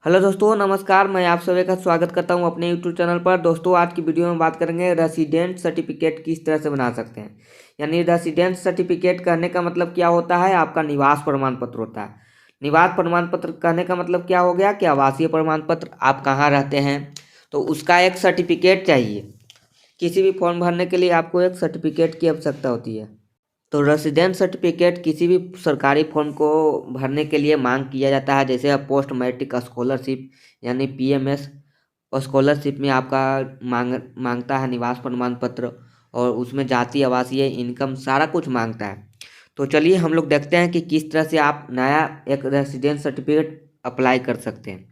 Hello दोस्तों, नमस्कार। मैं आप सभी का स्वागत करता हूं अपने यूट्यूब चैनल पर। दोस्तों, आज की वीडियो में बात करेंगे रेसिडेंट सर्टिफिकेट किस तरह से बना सकते हैं। यानी रेसिडेंट सर्टिफिकेट कहने का मतलब क्या होता है, आपका निवास प्रमाण पत्र होता है। निवास प्रमाण पत्र कहने का मतलब क्या हो गया कि आवासीय प्रमाण पत्र, आप कहाँ रहते हैं तो उसका एक सर्टिफिकेट चाहिए। किसी भी फॉर्म भरने के लिए आपको एक सर्टिफिकेट की आवश्यकता होती है। तो रेसिडेंट सर्टिफिकेट किसी भी सरकारी फॉर्म को भरने के लिए मांग किया जाता है। जैसे अब पोस्ट मैट्रिक स्कॉलरशिप यानी पीएमएस स्कॉलरशिप में आपका मांगता है निवास प्रमाण पत्र, और उसमें जाति, आवासीय, इनकम सारा कुछ मांगता है। तो चलिए हम लोग देखते हैं कि किस तरह से आप नया एक रेसिडेंट सर्टिफिकेट अप्लाई कर सकते हैं।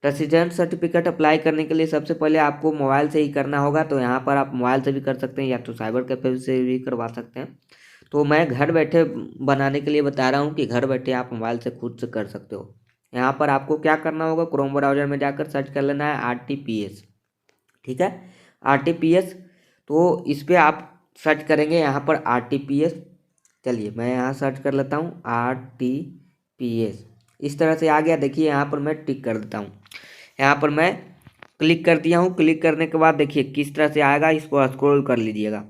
रेसिडेंट सर्टिफिकेट अप्लाई करने के लिए सबसे पहले आपको मोबाइल से ही करना होगा। तो यहाँ पर आप मोबाइल से भी कर सकते हैं या तो साइबर कैफे से भी करवा सकते हैं। तो मैं घर बैठे बनाने के लिए बता रहा हूँ कि घर बैठे आप मोबाइल से खुद से कर सकते हो। यहाँ पर आपको क्या करना होगा, क्रोम ब्राउज़र में जाकर सर्च कर लेना है आरटीपीएस। ठीक है, आरटीपीएस। तो इस पर आप सर्च करेंगे यहाँ पर आरटीपीएस। चलिए मैं यहाँ सर्च कर लेता हूँ आरटीपीएस। इस तरह से आ गया। देखिए यहाँ पर मैं टिक कर देता हूँ। यहाँ पर मैं क्लिक कर दिया हूँ। क्लिक करने के बाद देखिए किस तरह से आएगा, इसको स्क्रॉल कर लीजिएगा।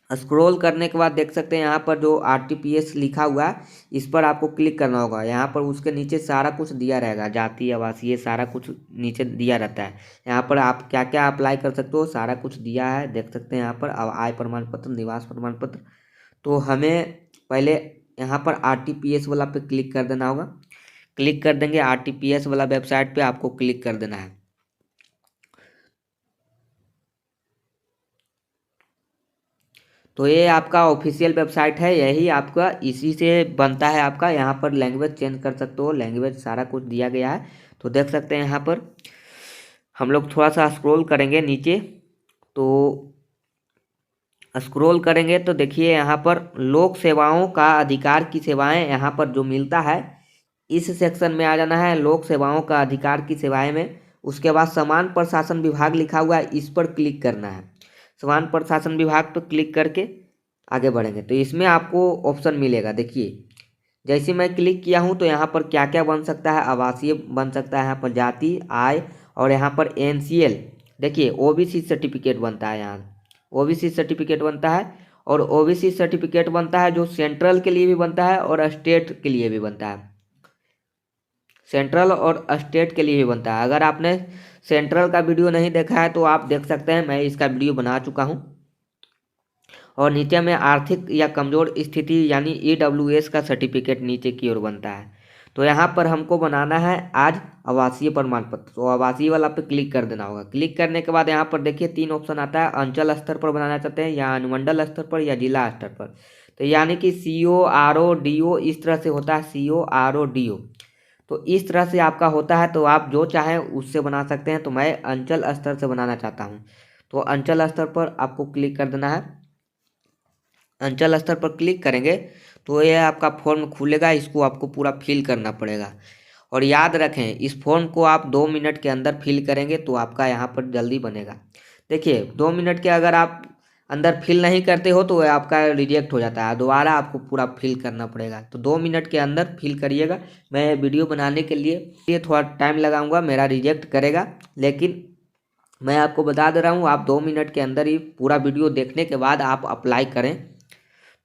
स्क्रॉल करने के बाद देख सकते हैं यहाँ पर जो आरटीपीएस लिखा हुआ है, इस पर आपको क्लिक करना होगा। यहाँ पर उसके नीचे सारा कुछ दिया रहेगा, जाति, आवासीय, सारा कुछ नीचे दिया रहता है। यहाँ पर आप क्या क्या अप्लाई कर सकते हो सारा कुछ दिया है, देख सकते हैं यहाँ पर आय प्रमाण पत्र, निवास प्रमाण पत्र। तो हमें पहले यहाँ पर आरटीपीएस वाला पे क्लिक कर देना होगा। क्लिक कर देंगे, आरटीपीएस वाला वेबसाइट पे आपको क्लिक कर देना है। तो ये आपका ऑफिशियल वेबसाइट है, यही आपका इसी से बनता है। आपका यहाँ पर लैंग्वेज चेंज कर सकते हो, लैंग्वेज सारा कुछ दिया गया है। तो देख सकते हैं यहाँ पर हम लोग थोड़ा सा स्क्रॉल करेंगे नीचे। तो स्क्रॉल करेंगे तो देखिए यहाँ पर लोक सेवाओं का अधिकार की सेवाएं यहाँ पर जो मिलता है, इस सेक्शन में आ जाना है, लोक सेवाओं का अधिकार की सेवाएं में। उसके बाद समान प्रशासन विभाग लिखा हुआ है, इस पर क्लिक करना है। समान प्रशासन विभाग पर क्लिक करके आगे बढ़ेंगे तो इसमें आपको ऑप्शन मिलेगा। देखिए जैसे मैं क्लिक किया हूँ तो यहाँ पर क्या क्या बन सकता है, आवासीय बन सकता है, यहाँ पर जाति, आय, और यहाँ पर एनसीएल। देखिए ओबीसी सर्टिफिकेट बनता है, यहाँ ओबीसी सर्टिफिकेट बनता है। और ओबीसी सर्टिफिकेट बनता है जो सेंट्रल के लिए भी बनता है और स्टेट के लिए भी बनता है। सेंट्रल और स्टेट के लिए भी बनता है। अगर आपने सेंट्रल का वीडियो नहीं देखा है तो आप देख सकते हैं, मैं इसका वीडियो बना चुका हूँ। और नीचे में आर्थिक या कमजोर स्थिति यानी ईडब्ल्यूएस का सर्टिफिकेट नीचे की ओर बनता है। तो यहाँ पर हमको बनाना है आज आवासीय प्रमाण पत्र। तो आवासीय वाला पे क्लिक कर देना होगा। क्लिक करने के बाद यहाँ पर देखिए 3 ऑप्शन आता है, अंचल स्तर पर बनाना चाहते हैं या अनुमंडल स्तर पर या जिला स्तर पर। तो यानी कि सीओ, आरओ, डीओ, इस तरह से होता है, सीओ, आरओ, डीओ। तो इस तरह से आपका होता है। तो आप जो चाहें उससे बना सकते हैं। तो मैं अंचल स्तर से बनाना चाहता हूँ। तो अंचल स्तर पर आपको क्लिक कर देना है। अंचल स्तर पर क्लिक करेंगे तो ये आपका फॉर्म खुलेगा, इसको आपको पूरा फिल करना पड़ेगा। और याद रखें, इस फॉर्म को आप 2 मिनट के अंदर फिल करेंगे तो आपका यहाँ पर जल्दी बनेगा। देखिए 2 मिनट के अगर आप अंदर फिल नहीं करते हो तो आपका रिजेक्ट हो जाता है, दोबारा आपको पूरा फिल करना पड़ेगा। तो 2 मिनट के अंदर फिल करिएगा। मैं वीडियो बनाने के लिए थोड़ा टाइम लगाऊंगा, मेरा रिजेक्ट करेगा, लेकिन मैं आपको बता दे रहा हूँ आप 2 मिनट के अंदर ही पूरा वीडियो देखने के बाद आप अप्लाई करें।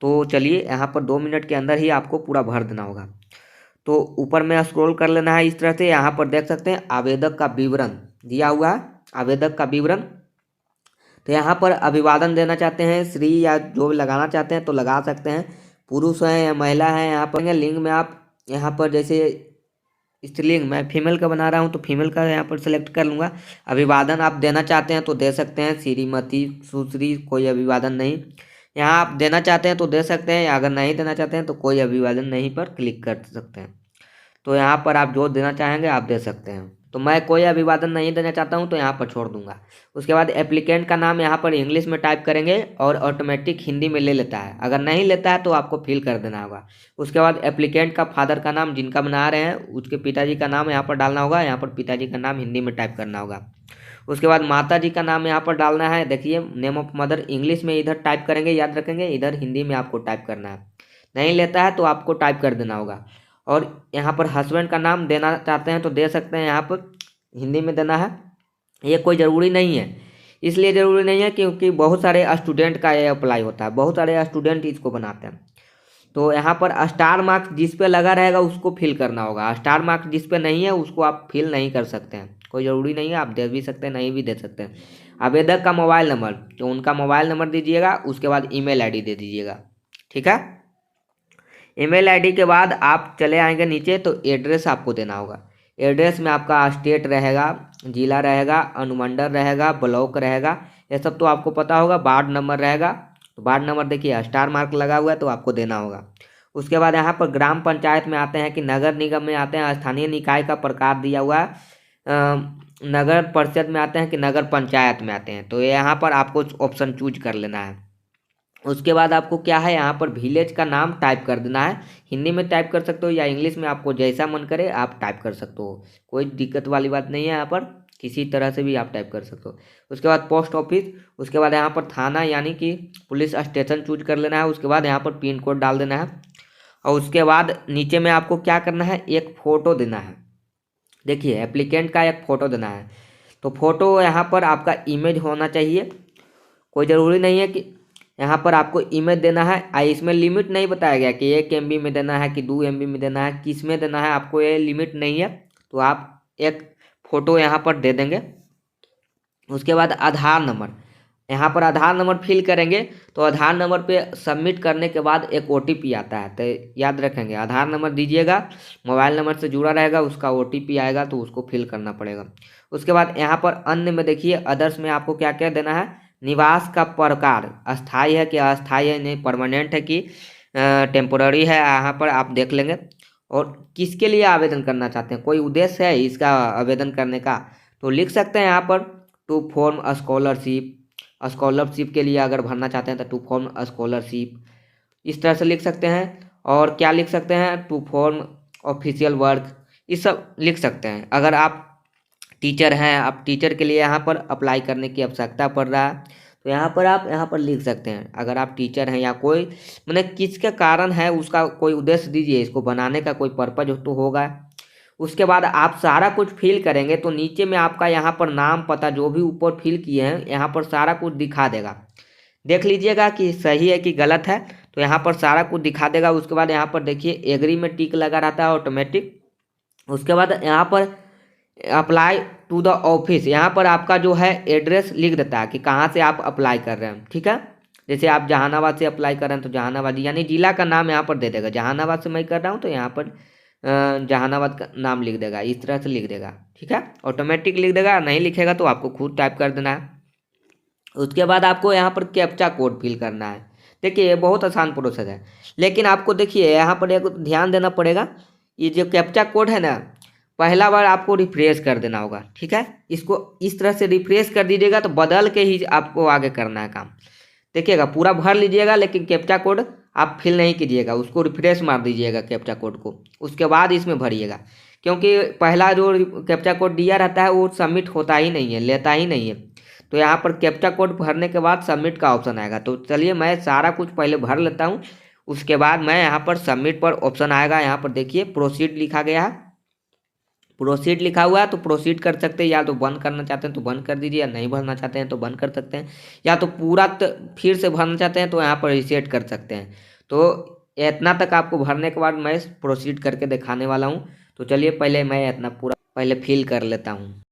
तो चलिए यहाँ पर 2 मिनट के अंदर ही आपको पूरा भर देना होगा। तो ऊपर में स्क्रॉल कर लेना है इस तरह से। यहाँ पर देख सकते हैं आवेदक का विवरण दिया हुआ है, आवेदक का विवरण। तो यहाँ पर अभिवादन देना चाहते हैं श्री या जो भी लगाना चाहते हैं तो लगा सकते हैं, पुरुष है या महिला है। यहाँ पर लिंग में आप यहाँ पर जैसे स्त्रीलिंग, मैं फीमेल का बना रहा हूँ तो फीमेल का यहाँ पर सेलेक्ट कर लूँगा। अभिवादन आप देना चाहते हैं तो दे सकते हैं, श्रीमती, सुश्री, कोई अभिवादन नहीं। यहाँ आप देना चाहते हैं तो दे सकते हैं, या अगर नहीं देना चाहते हैं तो कोई अभिवादन नहीं पर क्लिक कर सकते हैं। तो यहाँ पर आप जो देना चाहेंगे आप दे सकते हैं। तो मैं कोई अभिवादन नहीं देना चाहता हूँ तो यहाँ पर छोड़ दूंगा। उसके बाद एप्लीकेंट का नाम यहाँ पर इंग्लिश में टाइप करेंगे और ऑटोमेटिक हिंदी में ले लेता है, अगर नहीं लेता है तो आपको फिल कर देना होगा। उसके बाद एप्लीकेंट का फादर का नाम, जिनका बना रहे हैं उसके पिताजी का नाम यहाँ पर डालना होगा। यहाँ पर पिताजी का नाम हिंदी में टाइप करना होगा। उसके बाद माता जी का नाम यहाँ पर डालना है। देखिए नेम ऑफ मदर इंग्लिश में इधर टाइप करेंगे, याद रखेंगे, इधर हिंदी में आपको टाइप करना है। नहीं लेता है तो आपको टाइप कर देना होगा। और यहाँ पर हस्बैंड का नाम देना चाहते हैं तो दे सकते हैं, यहाँ पर हिंदी में देना है। ये कोई ज़रूरी नहीं है, इसलिए ज़रूरी नहीं है क्योंकि बहुत सारे स्टूडेंट का ये अप्लाई होता है, बहुत सारे स्टूडेंट इसको बनाते हैं। तो यहाँ पर स्टार मार्क्स जिस पे लगा रहेगा उसको फिल करना होगा, स्टार मार्क्स जिस पे नहीं है उसको आप फिल नहीं कर सकते हैं। कोई ज़रूरी नहीं है, आप दे भी सकते हैं, नहीं भी दे सकते हैं। आवेदक का मोबाइल नंबर, तो उनका मोबाइल नंबर दीजिएगा, उसके बाद ईमेल आईडी दे दीजिएगा। ठीक है, ईमेल आईडी के बाद आप चले आएंगे नीचे तो एड्रेस आपको देना होगा। एड्रेस में आपका स्टेट रहेगा, जिला रहेगा, अनुमंडल रहेगा, ब्लॉक रहेगा, ये सब तो आपको पता होगा। वार्ड नंबर रहेगा, तो वार्ड नंबर देखिए स्टार मार्क लगा हुआ है तो आपको देना होगा। उसके बाद यहाँ पर ग्राम पंचायत में आते हैं कि नगर निगम में आते हैं, स्थानीय निकाय का प्रकार दिया हुआ है, नगर परिषद में आते हैं कि नगर पंचायत में आते हैं, तो यहाँ पर आपको ऑप्शन चूज कर लेना है। उसके बाद आपको क्या है, यहाँ पर विलेज का नाम टाइप कर देना है। हिंदी में टाइप कर सकते हो या इंग्लिश में, आपको जैसा मन करे आप टाइप कर सकते हो, कोई दिक्कत वाली बात नहीं है। यहाँ पर किसी तरह से भी आप टाइप कर सकते हो। उसके बाद पोस्ट ऑफिस, उसके बाद यहाँ पर थाना यानी कि पुलिस स्टेशन चूज कर लेना है। उसके बाद यहाँ पर पिन कोड डाल देना है और उसके बाद नीचे में आपको क्या करना है, एक फ़ोटो देना है। देखिए एप्लीकेंट का एक फ़ोटो देना है, तो फोटो यहाँ पर आपका इमेज होना चाहिए, कोई ज़रूरी नहीं है कि यहाँ पर आपको इमेज देना है। इसमें लिमिट नहीं बताया गया कि 1 MB में देना है कि 2 MB में देना है, किस में देना है, आपको ये लिमिट नहीं है, तो आप एक फ़ोटो यहाँ पर दे देंगे। उसके बाद आधार नंबर, यहाँ पर आधार नंबर फिल करेंगे तो आधार नंबर पे सबमिट करने के बाद एक OTP आता है, तो याद रखेंगे आधार नंबर दीजिएगा, मोबाइल नंबर से जुड़ा रहेगा, उसका OTP आएगा तो उसको फिल करना पड़ेगा। उसके बाद यहाँ पर अन्य में देखिए अदर्स में आपको क्या क्या देना है, निवास का प्रकार अस्थाई है कि अस्थाई है, नहीं परमानेंट है कि टेम्पोररी है, यहाँ पर आप देख लेंगे। और किसके लिए आवेदन करना चाहते हैं, कोई उद्देश्य है इसका आवेदन करने का, तो लिख सकते हैं यहाँ पर टू फॉर्म स्कॉलरशिप, स्कॉलरशिप के लिए अगर भरना चाहते हैं तो टू फॉर्म स्कॉलरशिप, इस तरह से लिख सकते हैं। और क्या लिख सकते हैं, टू फॉर्म ऑफिशियल वर्क, ये सब लिख सकते हैं। अगर आप टीचर हैं, आप टीचर के लिए यहाँ पर अप्लाई करने की आवश्यकता पड़ रहा है तो यहाँ पर आप यहाँ पर लिख सकते हैं। अगर आप टीचर हैं या कोई मतलब किसका कारण है उसका कोई उद्देश्य दीजिए, इसको बनाने का कोई पर्पज तो होगा। उसके बाद आप सारा कुछ फिल करेंगे तो नीचे में आपका यहाँ पर नाम पता जो भी ऊपर फिल किए हैं यहाँ पर सारा कुछ दिखा देगा, देख लीजिएगा कि सही है कि गलत है, तो यहाँ पर सारा कुछ दिखा देगा। उसके बाद यहाँ पर देखिए एग्री में टिक लगा रहता है ऑटोमेटिक। उसके बाद यहाँ पर अप्लाई टू द ऑफिस, यहाँ पर आपका जो है एड्रेस लिख देता है कि कहाँ से आप अप्लाई कर रहे हैं। ठीक है, जैसे आप जहानाबाद से अप्लाई कर रहे हैं तो जहानाबाद यानी जिला का नाम यहाँ पर दे देगा, जहानाबाद से मैं कर रहा हूँ तो यहाँ पर जहानाबाद का नाम लिख देगा, इस तरह से लिख देगा। ठीक है, ऑटोमेटिक लिख देगा, नहीं लिखेगा तो आपको खुद टाइप कर देना है। उसके बाद आपको यहाँ पर कैप्चा कोड फिल करना है। देखिए ये बहुत आसान प्रोसेस है, लेकिन आपको देखिए यहाँ पर एक ध्यान देना पड़ेगा, ये जो कैप्चा कोड है ना पहला बार आपको रिफ्रेश कर देना होगा। ठीक है, इसको इस तरह से रिफ्रेश कर दीजिएगा तो बदल के ही आपको आगे करना है काम। देखिएगा पूरा भर लीजिएगा लेकिन कैप्चा कोड आप फिल नहीं कीजिएगा, उसको रिफ्रेश मार दीजिएगा कैप्चा कोड को, उसके बाद इसमें भरिएगा। क्योंकि पहला जो कैप्चा कोड दिया रहता है वो सबमिट होता ही नहीं है, लेता ही नहीं है। तो यहाँ पर कैप्चा कोड भरने के बाद सबमिट का ऑप्शन आएगा। तो चलिए मैं सारा कुछ पहले भर लेता हूँ, उसके बाद मैं यहाँ पर सबमिट पर ऑप्शन आएगा। यहाँ पर देखिए प्रोसीड लिखा गया है, प्रोसीड लिखा हुआ है तो प्रोसीड कर सकते हैं, या तो बंद करना चाहते हैं तो बंद कर दीजिए, या नहीं भरना चाहते हैं तो बंद कर सकते हैं, या तो पूरा फिर से भरना चाहते हैं तो यहाँ पर रिसेट कर सकते हैं। तो इतना तक आपको भरने के बाद मैं प्रोसीड करके दिखाने वाला हूँ। तो चलिए पहले मैं इतना पूरा पहले फिल कर लेता हूँ।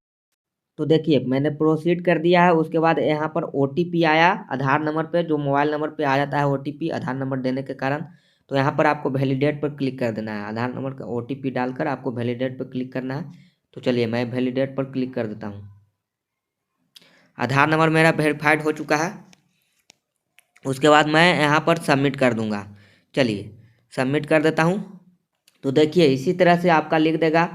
तो देखिए मैंने प्रोसीड कर दिया है। उसके बाद यहाँ पर OTP आया आधार नंबर पे, जो मोबाइल नंबर पे आ जाता है OTP आधार नंबर देने के कारण। तो यहाँ पर आपको वैलिडेट पर क्लिक कर देना है, आधार नंबर का OTP डालकर आपको वैलिडेट पर क्लिक करना है। तो चलिए मैं वैलिडेट पर क्लिक कर देता हूँ। आधार नंबर मेरा वेरीफाइड हो चुका है। उसके बाद मैं यहाँ पर सबमिट कर दूँगा। चलिए सबमिट कर देता हूँ। तो देखिए इसी तरह से आपका लिख देगा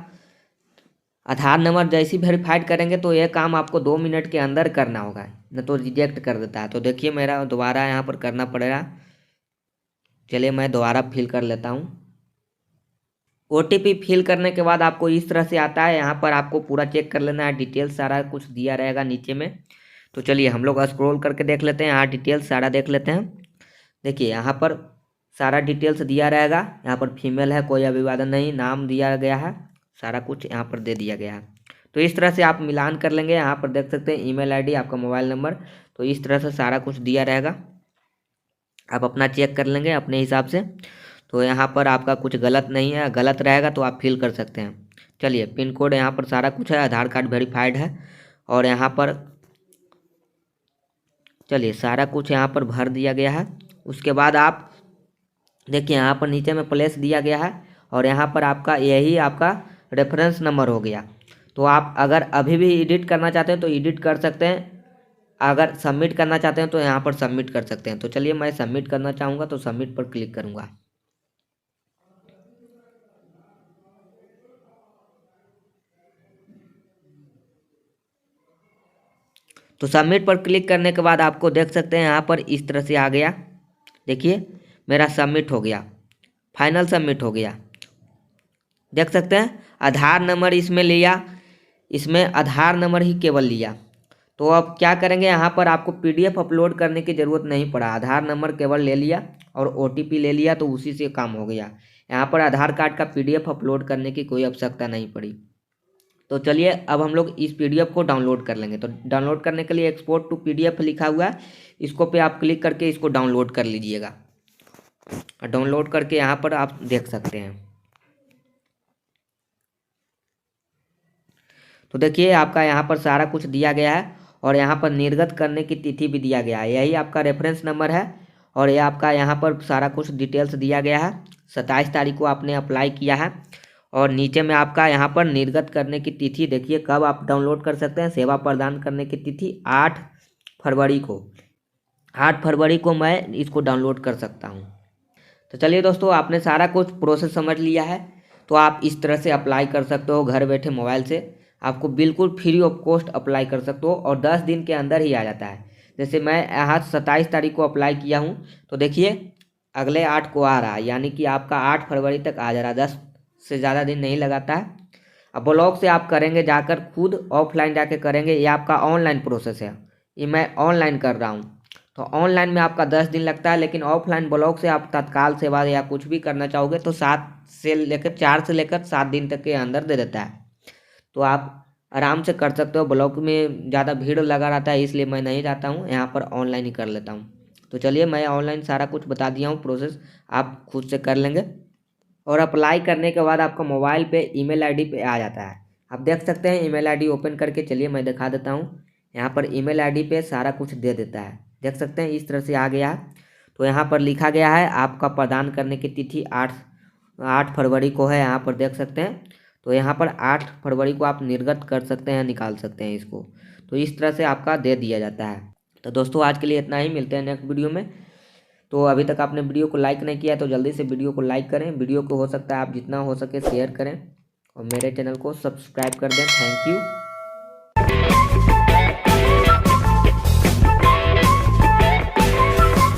आधार नंबर, जैसे वेरीफाइड करेंगे तो ये काम आपको 2 मिनट के अंदर करना होगा, न तो रिजेक्ट कर देता है। तो देखिए मेरा दोबारा यहाँ पर करना पड़ेगा। चलिए मैं दोबारा फिल कर लेता हूँ। OTP फिल करने के बाद आपको इस तरह से आता है, यहाँ पर आपको पूरा चेक कर लेना है, डिटेल सारा कुछ दिया रहेगा नीचे में। तो चलिए हम लोग स्क्रॉल करके देख लेते हैं, यहाँ डिटेल सारा देख लेते हैं। देखिए यहाँ पर सारा डिटेल्स दिया रहेगा। यहाँ पर फीमेल है, कोई अभिवादन नहीं, नाम दिया गया है, सारा कुछ यहाँ पर दे दिया गया है। तो इस तरह से आप मिलान कर लेंगे। यहाँ पर देख सकते हैं ईमेल आईडी, आपका मोबाइल नंबर, तो इस तरह से सारा कुछ दिया रहेगा। आप अपना चेक कर लेंगे अपने हिसाब से। तो यहाँ पर आपका कुछ गलत नहीं है, गलत रहेगा तो आप फिल कर सकते हैं। चलिए, पिन कोड यहाँ पर सारा कुछ है, आधार कार्ड वेरीफाइड है, और यहाँ पर चलिए सारा कुछ यहाँ पर भर दिया गया है। उसके बाद आप देखिए यहाँ पर नीचे में प्लेस दिया गया है, और यहाँ पर आपका यही आपका रेफरेंस नंबर हो गया। तो आप अगर अभी भी एडिट करना चाहते हैं तो एडिट कर सकते हैं, अगर सबमिट करना चाहते हैं तो यहाँ पर सबमिट कर सकते हैं। तो चलिए मैं सबमिट करना चाहूँगा तो सबमिट पर क्लिक करूँगा। तो सबमिट पर क्लिक करने के बाद आपको देख सकते हैं यहाँ पर इस तरह से आ गया। देखिए मेरा सबमिट हो गया, फाइनल सबमिट हो गया। देख सकते हैं आधार नंबर इसमें लिया, इसमें आधार नंबर ही केवल लिया। तो अब क्या करेंगे, यहाँ पर आपको पीडीएफ अपलोड करने की ज़रूरत नहीं पड़ा, आधार नंबर केवल ले लिया और ओटीपी ले लिया, तो उसी से काम हो गया। यहाँ पर आधार कार्ड का पीडीएफ अपलोड करने की कोई आवश्यकता नहीं पड़ी। तो चलिए अब हम लोग इस पीडीएफ को डाउनलोड कर लेंगे। तो डाउनलोड करने के लिए एक्सपोर्ट टू पीडीएफ लिखा हुआ है, इसको पे आप क्लिक करके इसको डाउनलोड कर लीजिएगा। डाउनलोड करके यहाँ पर आप देख सकते हैं। तो देखिए आपका यहाँ पर सारा कुछ दिया गया है, और यहाँ पर निर्गत करने की तिथि भी दिया गया है। यही आपका रेफरेंस नंबर है, और ये आपका यहाँ पर सारा कुछ डिटेल्स दिया गया है। 27 तारीख को आपने अप्लाई किया है, और नीचे में आपका यहाँ पर निर्गत करने की तिथि देखिए कब आप डाउनलोड कर सकते हैं। सेवा प्रदान करने की तिथि 8 फरवरी को, 8 फरवरी को मैं इसको डाउनलोड कर सकता हूँ। तो चलिए दोस्तों, आपने सारा कुछ प्रोसेस समझ लिया है, तो आप इस तरह से अप्लाई कर सकते हो घर बैठे मोबाइल से। आपको बिल्कुल फ्री ऑफ कॉस्ट अप्लाई कर सकते हो, और 10 दिन के अंदर ही आ जाता है। जैसे मैं यहाँ 27 तारीख को अप्लाई किया हूँ, तो देखिए अगले 8 को आ रहा है, यानी कि आपका 8 फरवरी तक आ जा रहा है। 10 से ज़्यादा दिन नहीं लगाता है। अब ब्लॉक से आप करेंगे जाकर, खुद ऑफलाइन जाके करेंगे, ये आपका ऑनलाइन प्रोसेस है, ये मैं ऑनलाइन कर रहा हूँ। तो ऑनलाइन में आपका 10 दिन लगता है, लेकिन ऑफलाइन ब्लॉक से आप तत्काल सेवा या कुछ भी करना चाहोगे तो 4 से लेकर 7 दिन तक के अंदर दे देता है। तो आप आराम से कर सकते हो। ब्लॉक में ज़्यादा भीड़ लगा रहता है, इसलिए मैं नहीं जाता हूँ, यहाँ पर ऑनलाइन ही कर लेता हूँ। तो चलिए मैं ऑनलाइन सारा कुछ बता दिया हूँ, प्रोसेस आप खुद से कर लेंगे। और अप्लाई करने के बाद आपका मोबाइल पे ईमेल आईडी पे आ जाता है। आप देख सकते हैं ईमेल आईडी ओपन करके, चलिए मैं दिखा देता हूँ। यहाँ पर ईमेल आईडी पे सारा कुछ दे देता है, देख सकते हैं इस तरह से आ गया है। तो यहाँ पर लिखा गया है आपका प्रदान करने की तिथि 8 फरवरी को है, यहाँ पर देख सकते हैं। तो यहाँ पर 8 फरवरी को आप निर्गत कर सकते हैं, निकाल सकते हैं इसको। तो इस तरह से आपका दे दिया जाता है। तो दोस्तों आज के लिए इतना ही, मिलते हैं नेक्स्ट वीडियो में। तो अभी तक आपने वीडियो को लाइक नहीं किया तो जल्दी से वीडियो को लाइक करें। वीडियो को हो सकता है आप जितना हो सके शेयर करें, और मेरे चैनल को सब्सक्राइब कर दें। Thank you.